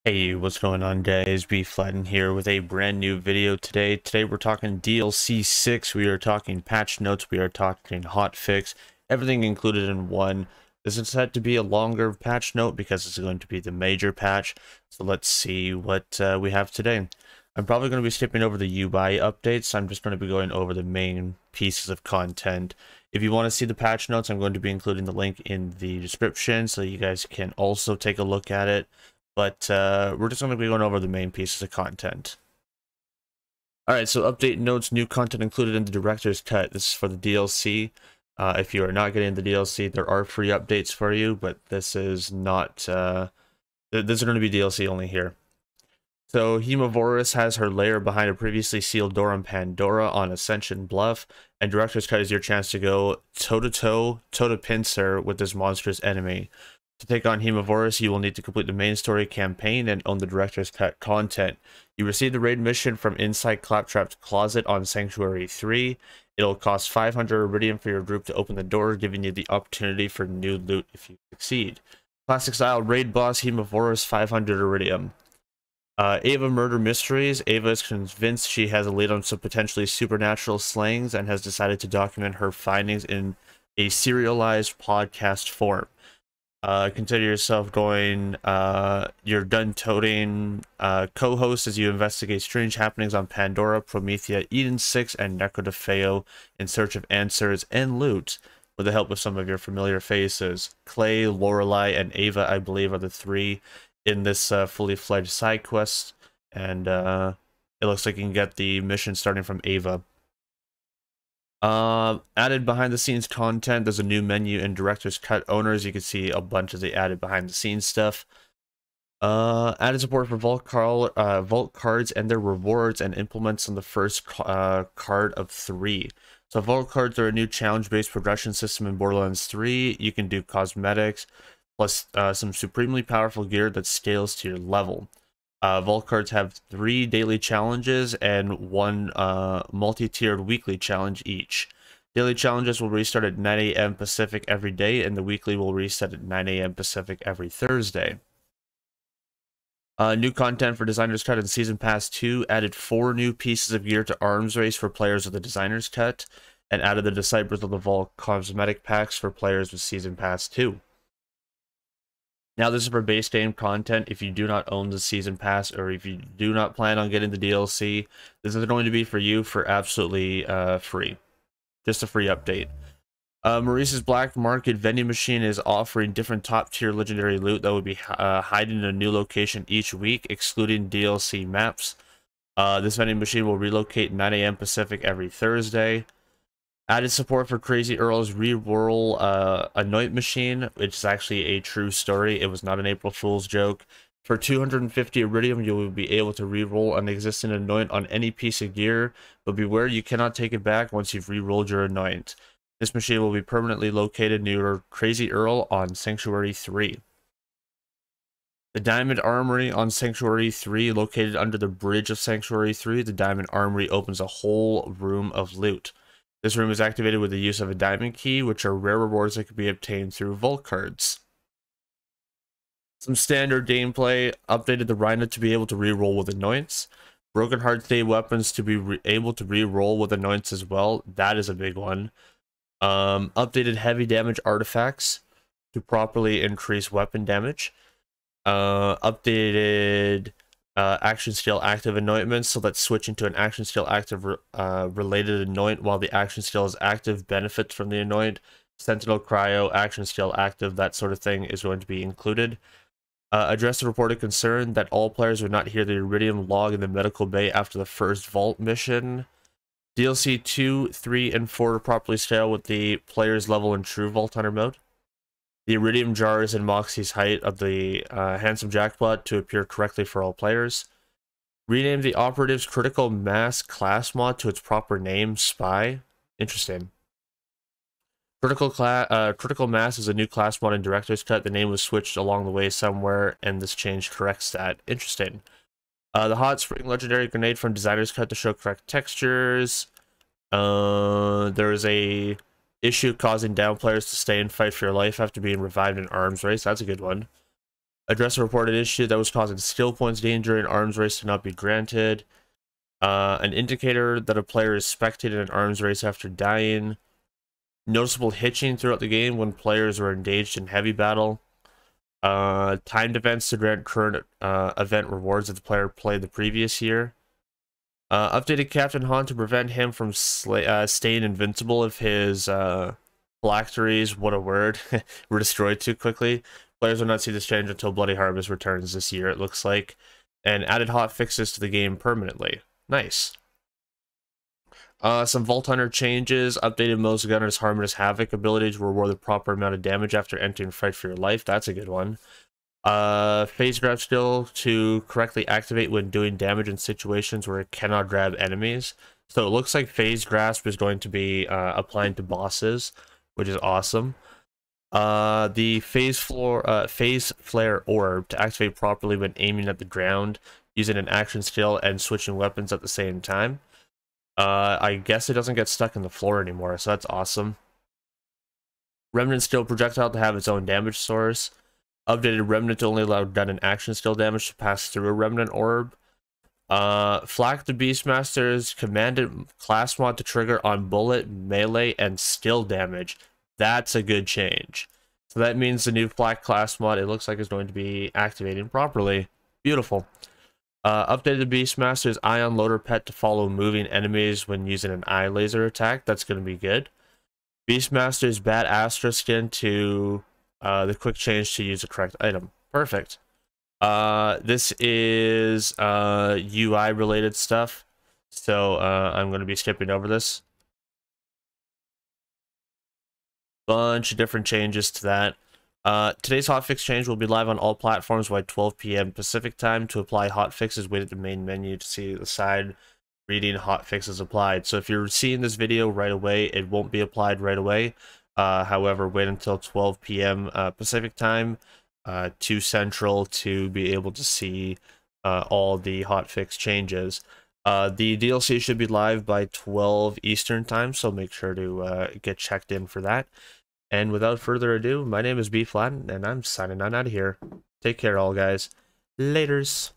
Hey, what's going on, guys? Bflattened here with a brand new video today. Today we're talking DLC6, we are talking patch notes, we are talking hotfix, everything included in one. This is set to be a longer patch note because it's going to be the major patch. So let's see what we have today. I'm probably going to be skipping over the UI updates. I'm just going to be going over the main pieces of content. If you want to see the patch notes, I'm going to be including the link in the description so you guys can also take a look at it. But we're just going to be going over the main pieces of content. Alright, so update notes, new content included in the director's cut. This is for the DLC. If you are not getting the DLC, there are free updates for you, but this is not, this is going to be DLC only here. So Hemovorus has her lair behind a previously sealed door on Pandora on Ascension Bluff, and director's cut is your chance to go toe-to-toe, toe-to-pincer with this monstrous enemy. To take on Hemovorus, you will need to complete the main story campaign and own the director's cut content. You receive the raid mission from inside Claptrap's closet on Sanctuary 3. It'll cost 500 Iridium for your group to open the door, giving you the opportunity for new loot if you succeed. Classic style raid boss Hemovorus, 500 Iridium. Ava Murder Mysteries. Ava is convinced she has a lead on some potentially supernatural slayings and has decided to document her findings in a serialized podcast form. Consider yourself going your gun-toting co-host as you investigate strange happenings on Pandora, Promethea, Eden 6, and Necrodefeo in search of answers and loot with the help of some of your familiar faces. Clay, Lorelei, and Ava, I believe, are the three in this fully fledged side quest, and it looks like you can get the mission starting from Ava. Added behind the scenes content, there's a new menu in Director's Cut Owners. You can see a bunch of the added behind the scenes stuff. Added support for vault cards and their rewards and implements on the first card of 3. So vault cards are a new challenge-based progression system in Borderlands 3. You can do cosmetics, plus some supremely powerful gear that scales to your level. Vault cards have 3 daily challenges and 1 multi-tiered weekly challenge each. Daily challenges will restart at 9 a.m. Pacific every day, and the weekly will reset at 9 a.m. Pacific every Thursday. New content for Designer's Cut and Season Pass 2 added 4 new pieces of gear to Arms Race for players with the Designer's Cut, and added the Disciples of the Vault cosmetic packs for players with Season Pass 2. Now, this is for base game content. If you do not own the Season Pass, or if you do not plan on getting the DLC, this is going to be for you for absolutely free. Just a free update. Maurice's Black Market vending machine is offering different top-tier legendary loot that would be hiding in a new location each week, excluding DLC maps. This vending machine will relocate 9 a.m. Pacific every Thursday. Added support for Crazy Earl's reroll anoint machine, which is actually a true story. It was not an April Fool's joke. For 250 Iridium, you will be able to reroll an existing anoint on any piece of gear, but beware you cannot take it back once you've rerolled your anoint. This machine will be permanently located near Crazy Earl on Sanctuary 3. The Diamond Armory on Sanctuary 3, located under the bridge of Sanctuary 3, the Diamond Armory opens a whole room of loot. This room is activated with the use of a diamond key, which are rare rewards that can be obtained through vault cards. Some standard gameplay updated the Rhino to be able to reroll with anoints. Broken Heart Day weapons to be able to reroll with anoints as well. That is a big one. Updated heavy damage artifacts to properly increase weapon damage. Updated action skill active anointments, so that switching to an action skill active related anoint while the action skill is active benefits from the anoint. Sentinel cryo, action skill active, that sort of thing is going to be included. Address the reported concern that all players would not hear the Iridium log in the medical bay after the first vault mission. DLC 2, 3, and 4 properly scale with the player's level in true Vault Hunter mode. The Iridium jars and Moxie's height of the Handsome Jackpot to appear correctly for all players. Rename the Operative's Critical Mass class mod to its proper name, Spy. Interesting. Critical Mass is a new class mod in Director's Cut. The name was switched along the way somewhere, and this change corrects that. Interesting. The Hot Spring Legendary Grenade from Designer's Cut to show correct textures. There is a issue causing down players to stay and fight for your life after being revived in Arms Race. That's a good one. Address a reported issue that was causing skill points danger and arms race to not be granted. An indicator that a player is spectating an arms race after dying. Noticeable hitching throughout the game when players were engaged in heavy battle. Timed events to grant current event rewards if the player played the previous year. Updated Captain Han to prevent him from staying invincible if his phylacteries, what a word, were destroyed too quickly. Players will not see this change until Bloody Harvest returns this year, it looks like. And added hot fixes to the game permanently. Nice. Some Vault Hunter changes. Updated Mo's Gunner's Harmless Havoc ability to reward the proper amount of damage after entering Fight for Your Life. That's a good one. Phase Grab skill to correctly activate when doing damage in situations where it cannot grab enemies. So it looks like Phase Grasp is going to be applying to bosses, which is awesome. The Phase Flare Orb to activate properly when aiming at the ground, using an action skill and switching weapons at the same time. I guess it doesn't get stuck in the floor anymore, so that's awesome. Remnant Skill projectile to have its own damage source. Updated Remnant to only allow gun and action skill damage to pass through a Remnant Orb. Flak the Beastmaster's commanded class mod to trigger on bullet, melee, and skill damage. That's a good change. So that means the new Flak class mod, it looks like, is going to be activating properly. Beautiful. Updated Beastmaster's Ion Loader Pet to follow moving enemies when using an eye laser attack. That's going to be good. Beastmaster's Bad Astra skin to the quick change to use the correct item. Perfect. This is UI related stuff, so I'm going to be skipping over this. Bunch of different changes to that. Today's hotfix change will be live on all platforms by 12 p.m. Pacific time. To apply hotfixes, wait at the main menu to see the side reading hotfixes applied. So if you're seeing this video right away, it won't be applied right away. However, wait until 12 p.m. Pacific time, 2 Central, to be able to see all the hotfix changes. The DLC should be live by 12 Eastern time, so make sure to get checked in for that. And without further ado, my name is Bflattened, and I'm signing on out of here. Take care, all guys. Laters.